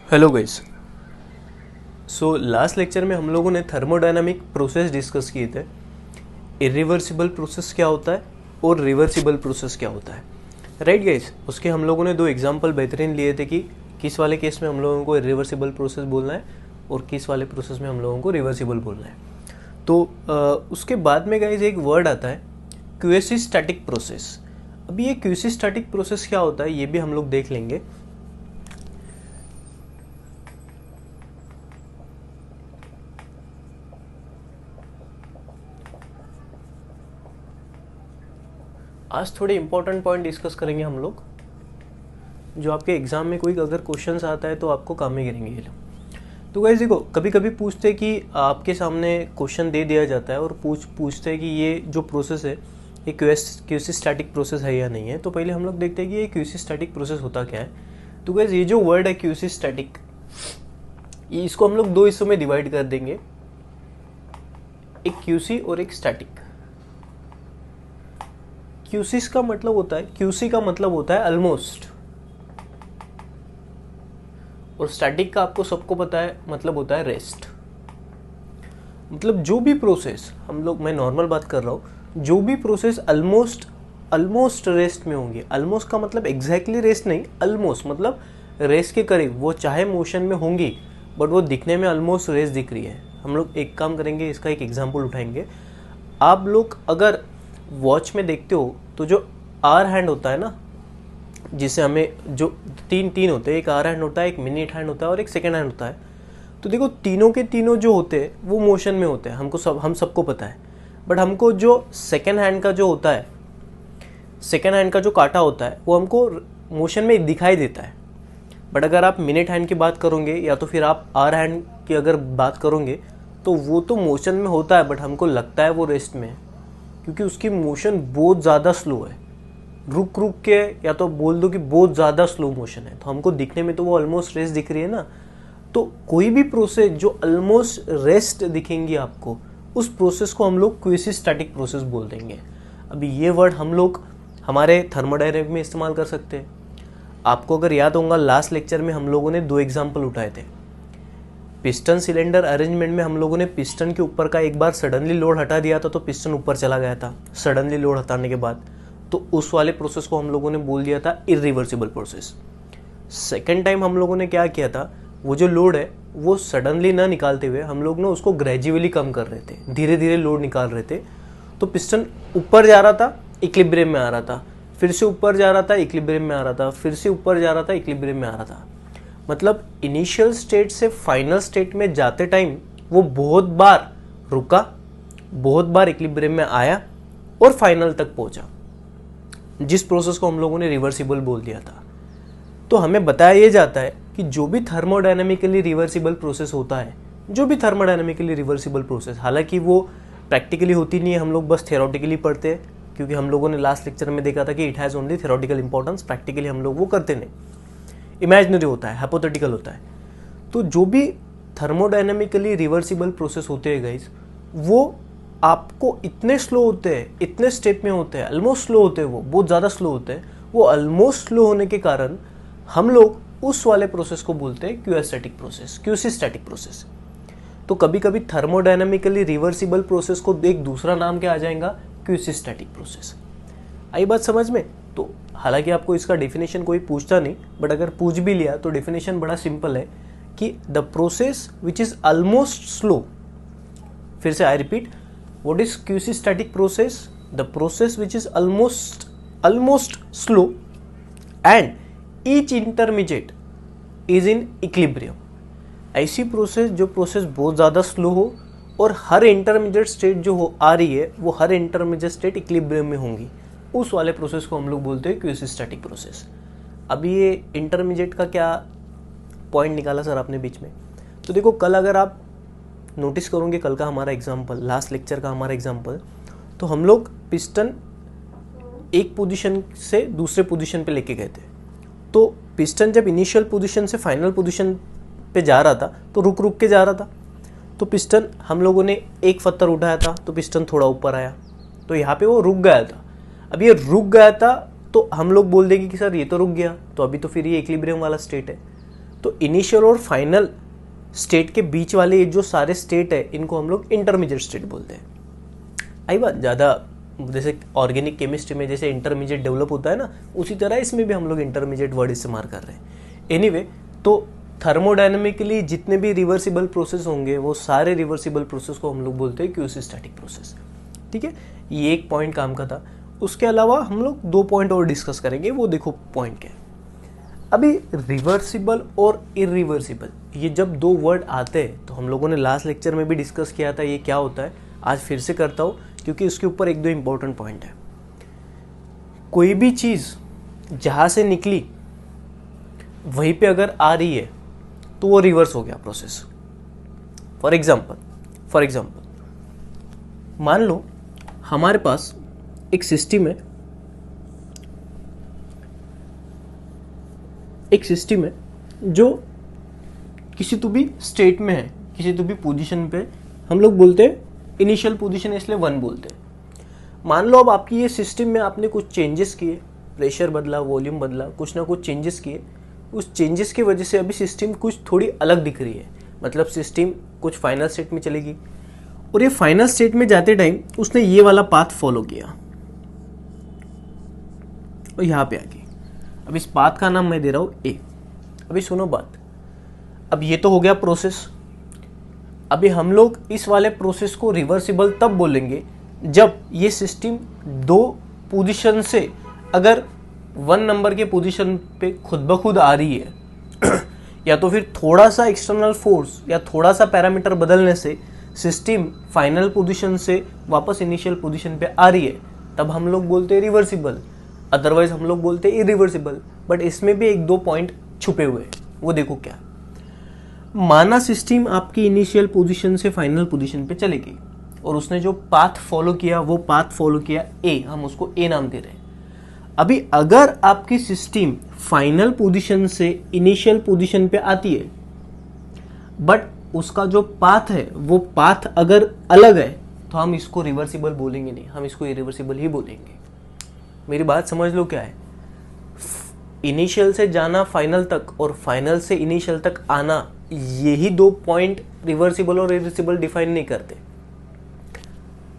Hello guys. So last lecture में हम लोगों ने थर्मोडायनामिक प्रोसेस डिस्कस किए थे। इरिवर्सिबल प्रोसेस क्या होता है और रिवर्सिबल प्रोसेस क्या होता है, राइट गाइस। उसके हम लोगों ने दो एग्जांपल बेहतरीन लिए थे कि किस वाले केस में हम लोगों को इरिवर्सिबल प्रोसेस बोलना है और किस वाले प्रोसेस में हम लोगों को रिवर्सिबल बोलना है। तो उसके बाद में गाइस एक वर्ड आता है क्यूसी स्टैटिक प्रोसेस। अभी ये क्यूसी स्टैटिक प्रोसेस क्या होता है ये भी हम लोग देख लेंगे। आज थोड़े इंपॉर्टेंट पॉइंट डिस्कस करेंगे हम लोग, जो आपके एग्जाम में कोई अगर क्वेश्चंस आता है तो आपको काम में गिरेंगे ये लोग। तो गाइस देखो, कभी कभी पूछते हैं कि आपके सामने क्वेश्चन दे दिया जाता है और पूछते हैं कि ये जो प्रोसेस है ये क्यूसी स्टैटिक प्रोसेस है या नहीं है। तो पहले हम लोग देखते हैं कि ये क्यूसी स्टैटिक प्रोसेस होता क्या है। तो गाइस ये जो वर्ड है क्यूसी स्टैटिक, इसको हम लोग दो हिस्सों में डिवाइड कर देंगे, एक क्यूसी और एक स्टैटिक। क्यूसी का मतलब होता है, क्यूसी का मतलब होता है ऑलमोस्ट, और स्टैटिक का आपको सबको पता है मतलब होता है रेस्ट। मतलब जो भी प्रोसेस हम लोग, मैं नॉर्मल बात कर रहा हूँ, जो भी प्रोसेस ऑलमोस्ट रेस्ट में होंगे। ऑलमोस्ट का मतलब एग्जैक्टली रेस्ट नहीं, ऑलमोस्ट मतलब रेस्ट के करीब, वो चाहे मोशन में होंगी बट वो दिखने में ऑलमोस्ट रेस्ट दिख रही है। हम लोग एक काम करेंगे, इसका एक एग्जाम्पल उठाएंगे। आप लोग अगर वॉच में देखते हो तो जो आवर हैंड होता है ना, जिसे हमें जो तीन होते हैं, एक आवर हैंड होता है, एक मिनट हैंड होता है और एक सेकेंड हैंड होता है। तो देखो तीनों के तीनों जो होते हैं वो मोशन में होते हैं, हम सबको पता है। बट हमको जो सेकेंड हैंड का जो होता है, सेकेंड हैंड का जो कांटा होता है वो हमको मोशन में दिखाई देता है। बट अगर आप मिनट हैंड की बात करोगे या तो फिर आप आवर हैंड की अगर बात करोगे तो वो तो मोशन में होता है बट हमको लगता है वो रेस्ट में है, क्योंकि उसकी मोशन बहुत ज़्यादा स्लो है। रुक रुक के, या तो बोल दो कि बहुत ज़्यादा स्लो मोशन है, तो हमको दिखने में तो वो ऑलमोस्ट रेस्ट दिख रही है ना। तो कोई भी प्रोसेस जो ऑलमोस्ट रेस्ट दिखेंगी आपको, उस प्रोसेस को हम लोग क्विसी स्टैटिक प्रोसेस बोल देंगे। अभी ये वर्ड हम लोग हमारे थर्मोडायनामिक में इस्तेमाल कर सकते हैं। आपको अगर याद होगा लास्ट लेक्चर में हम लोगों ने दो एग्जाम्पल उठाए थे। पिस्टन सिलेंडर अरेंजमेंट में हम लोगों ने पिस्टन के ऊपर का एक बार सडनली लोड हटा दिया था तो पिस्टन ऊपर चला गया था सडनली लोड हटाने के बाद। तो उस वाले प्रोसेस को हम लोगों ने बोल दिया था इरिवर्सिबल प्रोसेस। सेकेंड टाइम हम लोगों ने क्या किया था, वो जो लोड है वो सडनली ना निकालते हुए हम लोग ना उसको ग्रेजुअली कम कर रहे थे, धीरे धीरे लोड निकाल रहे थे। तो पिस्टन ऊपर जा रहा था, इक्विलिब्रियम में आ रहा था, फिर से ऊपर जा रहा था, इक्विलिब्रियम में आ रहा था, फिर से ऊपर जा रहा था, इक्विलिब्रियम में आ रहा था। मतलब इनिशियल स्टेट से फाइनल स्टेट में जाते टाइम वो बहुत बार रुका, बहुत बार इक्विलिब्रियम में आया और फाइनल तक पहुंचा, जिस प्रोसेस को हम लोगों ने रिवर्सिबल बोल दिया था। तो हमें बताया यह जाता है कि जो भी थर्मोडायनामिकली रिवर्सिबल प्रोसेस होता है, जो भी थर्मोडायनामिकली रिवर्सिबल प्रोसेस, हालांकि वो प्रैक्टिकली होती नहीं है, हम लोग बस थ्योरेटिकली पढ़ते हैं, क्योंकि हम लोगों ने लास्ट लेक्चर में देखा था कि it has only theoretical importance, practically हम लोग वो करते नहीं, इमेजिनरी होता है, हाइपोथेटिकल होता है। तो जो भी थर्मोडायनामिकली रिवर्सिबल प्रोसेस होते हैं गाइस, वो आपको इतने स्लो होते हैं, इतने स्टेप में होते हैं, ऑलमोस्ट स्लो होते हैं, वो बहुत ज़्यादा स्लो होते हैं। वो ऑलमोस्ट स्लो होने के कारण हम लोग उस वाले प्रोसेस को बोलते हैं क्यूएस्टैटिक प्रोसेस, क्यूसी स्टैटिक प्रोसेस। तो कभी कभी थर्मोडायनामिकली रिवर्सिबल प्रोसेस को एक दूसरा नाम क्या आ जाएगा, क्यूसी स्टैटिक प्रोसेस। आई बात समझ में? तो हालांकि आपको इसका डेफिनेशन कोई पूछता नहीं, बट अगर पूछ भी लिया तो डेफिनेशन बड़ा सिंपल है कि the process which is almost slow. फिर से I repeat, what is QC static process? The process which is almost slow and each intermediate is in equilibrium. ऐसी प्रोसेस जो प्रोसेस बहुत ज़्यादा स्लो हो और हर इंटरमीडिएट स्टेट जो हो आ रही है वो हर इंटरमीडिएट स्टेट इक्विलिब्रियम में होंगी, उस वाले प्रोसेस को हम लोग बोलते हैं क्यूसी स्टैटिक प्रोसेस। अभी ये इंटरमीडिएट का क्या पॉइंट निकाला सर आपने बीच में? तो देखो, कल अगर आप नोटिस करोगे, कल का हमारा एग्जाम्पल, लास्ट लेक्चर का हमारा एग्जाम्पल, तो हम लोग पिस्टन एक पोजीशन से दूसरे पोजीशन पे लेके गए थे। तो पिस्टन जब इनिशियल पोजीशन से फाइनल पोजीशन पे जा रहा था तो रुक रुक के जा रहा था। तो पिस्टन हम लोगों ने एक पत्थर उठाया था तो पिस्टन थोड़ा ऊपर आया, तो यहाँ पे वो रुक गया था। अब ये रुक गया था तो हम लोग बोल देंगे कि सर ये तो रुक गया, तो अभी तो फिर ये इक्विलिब्रियम वाला स्टेट है। तो इनिशियल और फाइनल स्टेट के बीच वाले ये जो सारे स्टेट है इनको हम लोग इंटरमीडिएट स्टेट बोलते हैं। आई बात, ज़्यादा जैसे ऑर्गेनिक केमिस्ट्री में जैसे इंटरमीडिएट डेवलप होता है ना, उसी तरह इसमें भी हम लोग इंटरमीडिएट वर्ड इस्तेमाल कर रहे हैं। एनीवे, तो थर्मोडायनेमिकली जितने भी रिवर्सिबल प्रोसेस होंगे वो सारे रिवर्सिबल प्रोसेस को हम लोग बोलते हैं क्यूसी स्टैटिक प्रोसेस। ठीक है, ये एक पॉइंट काम का था। उसके अलावा हम लोग 2 पॉइंट और डिस्कस करेंगे, वो देखो पॉइंट क्या है। अभी रिवर्सिबल और इरिवर्सिबल, ये जब 2 वर्ड आते हैं तो हम लोगों ने लास्ट लेक्चर में भी डिस्कस किया था ये क्या होता है। आज फिर से करता हूँ क्योंकि उसके ऊपर 1-2 इंपॉर्टेंट पॉइंट है। कोई भी चीज़ जहाँ से निकली वहीं पे अगर आ रही है तो वो रिवर्स हो गया प्रोसेस। फॉर एग्जाम्पल मान लो हमारे पास एक सिस्टम है, जो किसी तो भी स्टेट में है, किसी तो भी पोजीशन पे। हम लोग बोलते हैं इनिशियल पोजीशन, इसलिए 1 बोलते हैं। मान लो अब आपकी ये सिस्टम में आपने कुछ चेंजेस किए, प्रेशर बदला, वॉल्यूम बदला, कुछ ना कुछ चेंजेस किए। उस चेंजेस की वजह से अभी सिस्टम कुछ थोड़ी अलग दिख रही है, मतलब सिस्टम कुछ फाइनल स्टेट में चलेगी। और ये फाइनल स्टेट में जाते टाइम उसने ये वाला पाथ फॉलो किया और यहाँ पे आ गई। अब इस पाथ का नाम मैं दे रहा हूँ ए। अभी सुनो बात, अब ये तो हो गया प्रोसेस। अभी हम लोग इस वाले प्रोसेस को रिवर्सिबल तब बोलेंगे जब ये सिस्टम 2 पोजीशन से अगर 1 नंबर के पोजीशन पे खुद ब खुद आ रही है या तो फिर थोड़ा सा एक्सटर्नल फोर्स या थोड़ा सा पैरामीटर बदलने से सिस्टम फाइनल पोजीशन से वापस इनिशियल पोजीशन पे आ रही है, तब हम लोग बोलते हैं रिवर्सिबल। अदरवाइज हम लोग बोलते हैं इरिवर्सिबल। बट इसमें भी 1-2 पॉइंट छुपे हुए हैं, वो देखो क्या। माना सिस्टम आपकी इनिशियल पोजीशन से फाइनल पोजीशन पे चलेगी और उसने जो पाथ फॉलो किया वो पाथ फॉलो किया ए, हम उसको ए नाम दे रहे हैं। अभी अगर आपकी सिस्टम फाइनल पोजीशन से इनिशियल पोजीशन पे आती है बट उसका जो पाथ है वो पाथ अगर अलग है तो हम इसको रिवर्सिबल बोलेंगे नहीं, हम इसको इरिवर्सिबल ही बोलेंगे। मेरी बात समझ लो क्या है। इनिशियल से जाना फाइनल तक और फाइनल से इनिशियल तक आना, यही 2 पॉइंट रिवर्सिबल और इरिवर्सिबल डिफाइन नहीं करते।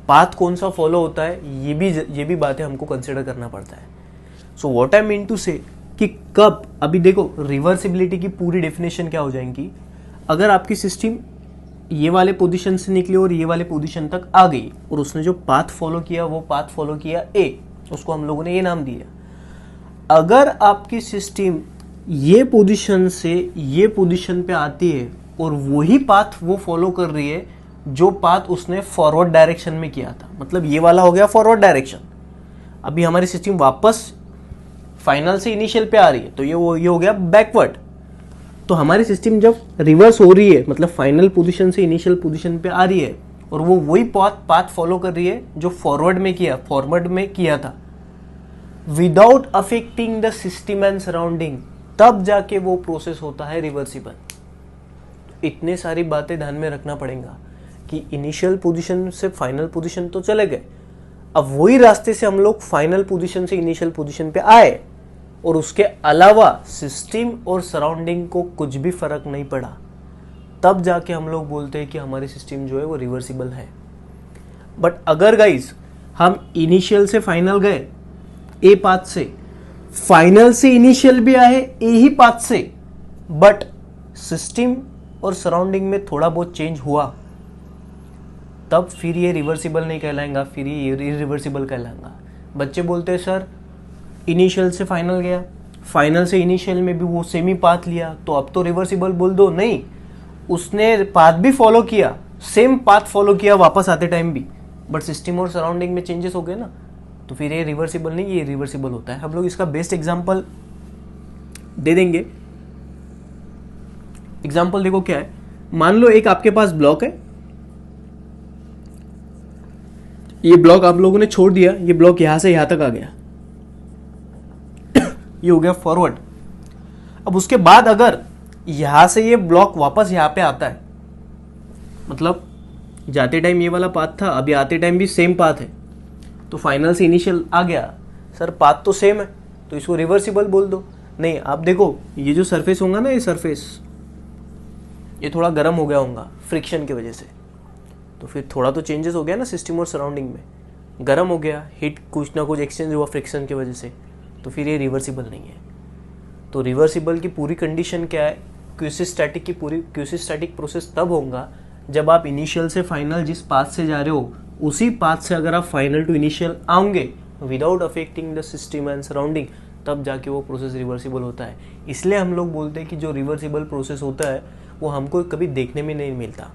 पाथ कौन सा फॉलो होता है ये भी बातें हमको कंसिडर करना पड़ता है। So what I mean to say कि कब, अभी देखो रिवर्सिबिलिटी की पूरी डेफिनेशन क्या हो जाएगी। अगर आपकी सिस्टम ये वाले पोजीशन से निकली और ये वाले पोजीशन तक आ गई और उसने जो पाथ फॉलो किया वो पाथ फॉलो किया ए, उसको हम लोगों ने ये नाम दिया। अगर आपकी सिस्टम ये पोजीशन से ये पोजीशन पे आती है और वही पाथ वो फॉलो कर रही है जो पाथ उसने फॉरवर्ड डायरेक्शन में किया था, मतलब ये वाला हो गया फॉरवर्ड डायरेक्शन। अभी हमारी सिस्टम वापस फाइनल से इनिशियल पे आ रही है तो ये हो गया बैकवर्ड। तो हमारी सिस्टम जब रिवर्स हो रही है, मतलब फाइनल पोजीशन से इनिशियल पोजीशन पे आ रही है और वो वही पाथ फॉलो कर रही है जो फॉरवर्ड में किया था, without affecting the system and surrounding, तब जाके वो प्रोसेस होता है रिवर्सिबल। इतने सारी बातें ध्यान में रखना पड़ेगा कि इनिशियल पोजीशन से फाइनल पोजीशन तो चले गए, अब वही रास्ते से हम लोग फाइनल पोजीशन से इनिशियल पोजीशन पे आए और उसके अलावा सिस्टम और सराउंडिंग को कुछ भी फर्क नहीं पड़ा, तब जाके हम लोग बोलते हैं कि हमारी सिस्टम जो है वो रिवर्सिबल है। बट अगर गाइस हम इनिशियल से फाइनल गए ए पाथ से, फाइनल से इनिशियल भी आए ए ही पाथ से, बट सिस्टम और सराउंडिंग में थोड़ा बहुत चेंज हुआ, तब फिर ये रिवर्सिबल नहीं कहलाएगा, फिर ये इरिवर्सिबल कहलाएगा। बच्चे बोलते हैं सर इनिशियल से फाइनल गया, फाइनल से इनिशियल में भी वो सेम ही पाथ लिया, तो अब तो रिवर्सिबल बोल दो। नहीं, उसने पाथ भी फॉलो किया, सेम पाथ फॉलो किया वापस आते टाइम भी, बट सिस्टम और सराउंडिंग में चेंजेस हो गए ना, तो फिर ये रिवर्सिबल नहीं, ये रिवर्सिबल होता है। हम लोग इसका बेस्ट एग्जांपल दे देंगे। एग्जांपल देखो क्या है। मान लो एक आपके पास ब्लॉक है, ये ब्लॉक आप लोगों ने छोड़ दिया, ये ब्लॉक यहां से यहां तक आ गया, ये हो गया फॉरवर्ड। अब उसके बाद अगर यहां से ये ब्लॉक वापस यहां पे आता है, मतलब जाते टाइम ये वाला पाथ था, अभी आते टाइम भी सेम पाथ है, तो फाइनल से इनिशियल आ गया, सर पाथ तो सेम है तो इसको रिवर्सिबल बोल दो। नहीं, आप देखो ये जो सरफेस होगा ना, ये सरफेस ये थोड़ा गर्म हो गया होगा फ्रिक्शन की वजह से, तो फिर थोड़ा तो चेंजेस हो गया ना सिस्टम और सराउंडिंग में, गर्म हो गया, हीट कुछ ना कुछ एक्सचेंज हुआ फ्रिक्शन की वजह से, तो फिर ये रिवर्सिबल नहीं है। तो रिवर्सिबल की पूरी कंडीशन क्या है, क्यूसी-स्टैटिक की पूरी क्यूसी-स्टैटिक प्रोसेस तब होगा जब आप इनिशियल से फाइनल जिस पाथ से जा रहे हो उसी पाथ से अगर आप फाइनल टू इनिशियल आओगे without affecting the system and surrounding, तब जाके वो प्रोसेस रिवर्सिबल होता है। इसलिए हम लोग बोलते हैं कि जो रिवर्सिबल प्रोसेस होता है वो हमको कभी देखने में नहीं मिलता।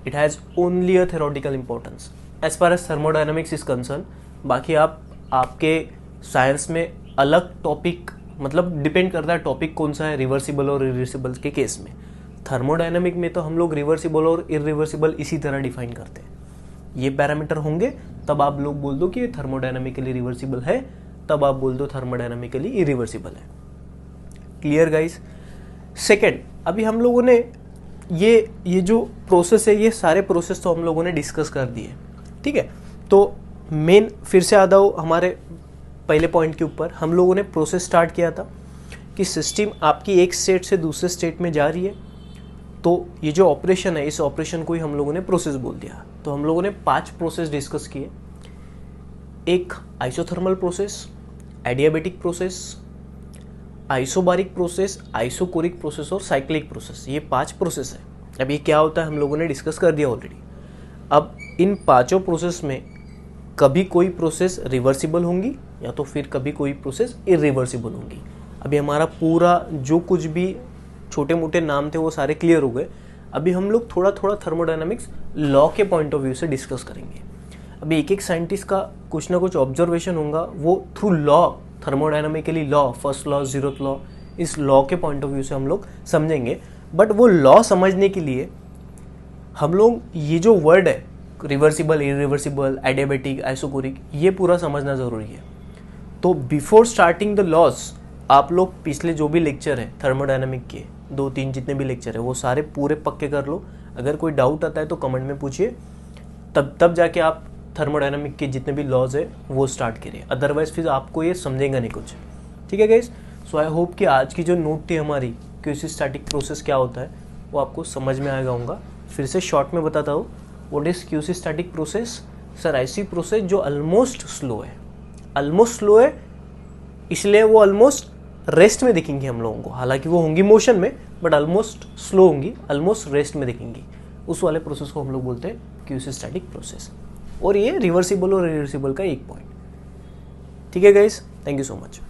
It has only a theoretical importance as far as thermodynamics is concern. बाकी आपके साइंस में अलग टॉपिक, मतलब डिपेंड करता है टॉपिक कौन सा है, रिवर्सिबल और इरिवर्सिबल के केस में। थर्मोडायनामिक में तो हम लोग रिवर्सिबल और इरिवर्सिबल इसी तरह डिफाइन करते हैं। ये पैरामीटर होंगे तब आप लोग बोल दो कि ये थर्मोडायनामिकली रिवर्सिबल है, तब आप बोल दो थर्मोडायनामिकली इरिवर्सिबल है। Clear guys? सेकेंड, अभी हम लोगों ने ये जो प्रोसेस है, ये सारे प्रोसेस तो हम लोगों ने डिस्कस कर दिए, ठीक है। तो मेन फिर से आ जाओ हमारे पहले पॉइंट के ऊपर। हम लोगों ने प्रोसेस स्टार्ट किया था कि सिस्टम आपकी एक स्टेट से दूसरे स्टेट में जा रही है, तो ये जो ऑपरेशन है इस ऑपरेशन को ही हम लोगों ने प्रोसेस बोल दिया। तो हम लोगों ने 5 प्रोसेस डिस्कस किए। एक isothermal process, adiabatic process, isobaric process, isochoric process और साइक्लिक प्रोसेस। ये 5 प्रोसेस है। अब ये क्या होता है हम लोगों ने डिस्कस कर दिया ऑलरेडी। अब इन 5 प्रोसेस में कभी कोई प्रोसेस रिवर्सिबल होंगी या तो फिर कभी कोई प्रोसेस इरिवर्सिबल होंगी। अभी हमारा पूरा जो कुछ भी छोटे मोटे नाम थे वो सारे क्लियर हो गए। अभी हम लोग थोड़ा थोड़ा थर्मोडायनामिक्स लॉ के पॉइंट ऑफ व्यू से डिस्कस करेंगे। अभी एक एक साइंटिस्ट का कुछ ना कुछ ऑब्जर्वेशन होगा, वो through law, thermodynamically law, first law, 0th law, इस लॉ के पॉइंट ऑफ व्यू से हम लोग समझेंगे। बट वो लॉ समझने के लिए हम लोग ये जो वर्ड है रिवर्सिबल, इरिवर्सिबल, एडियाबेटिक, आइसोकोरिक, ये पूरा समझना ज़रूरी है। तो बिफोर स्टार्टिंग द लॉज आप लोग पिछले जो भी लेक्चर है थर्मोडायनामिक के 2-3 जितने भी लेक्चर है वो सारे पूरे पक्के कर लो। अगर कोई डाउट आता है तो कमेंट में पूछिए, तब जाके आप थर्मोडायनामिक के जितने भी लॉज है वो स्टार्ट करिए। अदरवाइज फिर आपको ये समझेगा नहीं कुछ, ठीक है गाइस। सो आई होप कि आज की जो नोट थी हमारी क्यूसी-स्टैटिक प्रोसेस क्या होता है वो आपको समझ में आएगा होगा। फिर से शॉर्ट में बताता हूँ, what is QC-static process? Sir ऐसी प्रोसेस जो ऑलमोस्ट स्लो है, ऑलमोस्ट स्लो है, इसलिए वो ऑलमोस्ट रेस्ट में दिखेंगी हम लोगों को। हालांकि वो होंगी मोशन में बट ऑलमोस्ट स्लो होंगी, ऑलमोस्ट रेस्ट में दिखेंगी। उस वाले प्रोसेस को हम लोग बोलते हैं क्यूसी-स्टैटिक प्रोसेस। और ये रिवर्सिबल और इरिवर्सिबल का एक पॉइंट, ठीक है guys. Thank you so much.